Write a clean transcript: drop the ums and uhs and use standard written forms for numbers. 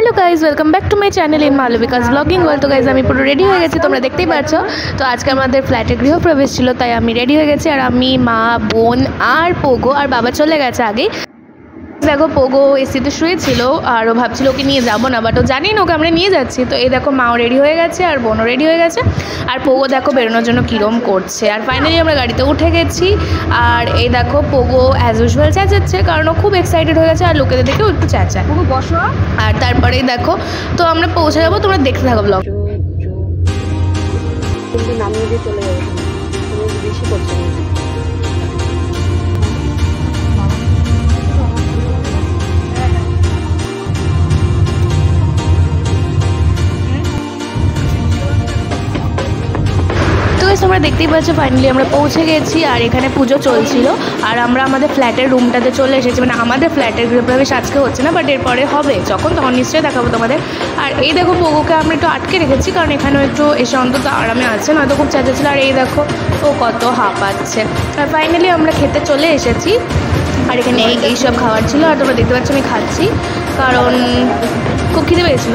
Hello guys welcome back to my channel in Malvika's vlogging world. तो guys पुरो ready हो गेছি, তোমরা দেখতেই পাচ্ছ। তো আজকে আমাদের ফ্ল্যাটে গৃহপ্রবেশ ছিল, তাই আমি রেডি হয়ে গেছি। আর আমি, মা, বোন আর পোগো আর বাবা চলে গেছে আগে। দেখো পোগো এসিতে শুয়েছিল আর ও ভাবছিল ওকে নিয়ে যাবো না, বাট ও জানি না ওকে আমরা নিয়ে যাচ্ছি। তো এই দেখো মাও রেডি হয়ে গেছে আর বোনও রেডি হয়ে গেছে। আর পোগো দেখো বেরোনোর জন্য কীরম করছে। আর ফাইনালি আমরা গাড়িতে উঠে গেছি। আর এই দেখো পোগো অ্যাজ ইউজুয়াল চেঁচাচ্ছে, কারণ ও খুব এক্সাইটেড হয়ে গেছে আর লোকেদের দেখে ও একটু চেঁচায়। পোগো বসো। আর তারপরেই দেখো তো আমরা পৌঁছে যাবো, তোমরা দেখতে থাকো ব্লগ। নামিয়ে দিয়ে চলে যাবো, বেশি করছে না। তোমরা দেখতেই পাচ্ছ ফাইনালি আমরা পৌঁছে গেছি। আর এখানে পুজো চলছিল আর আমরা আমাদের ফ্ল্যাটের রুমটাতে চলে এসেছি। মানে আমাদের ফ্ল্যাটের গৃহপ্রবেশ আজকে হচ্ছে না, বাট এরপরে হবে, তখন নিশ্চয়ই দেখাবো তোমাদের। আর এই দেখো পোগোকে আমরা একটু আটকে রেখেছি, কারণ এখানেও একটু এসে অন্তত আরামে আছে, নয়তো খুব চেঁচাচ্ছিল। আর এই দেখো ও কত হাঁপাচ্ছে। আর ফাইনালি আমরা খেতে চলে এসেছি। আর এখানে এইসব খাবার ছিল আর তোমরা দেখতে পাচ্ছ আমি খাচ্ছি, কারণ খুব খিদে পেয়েছিল।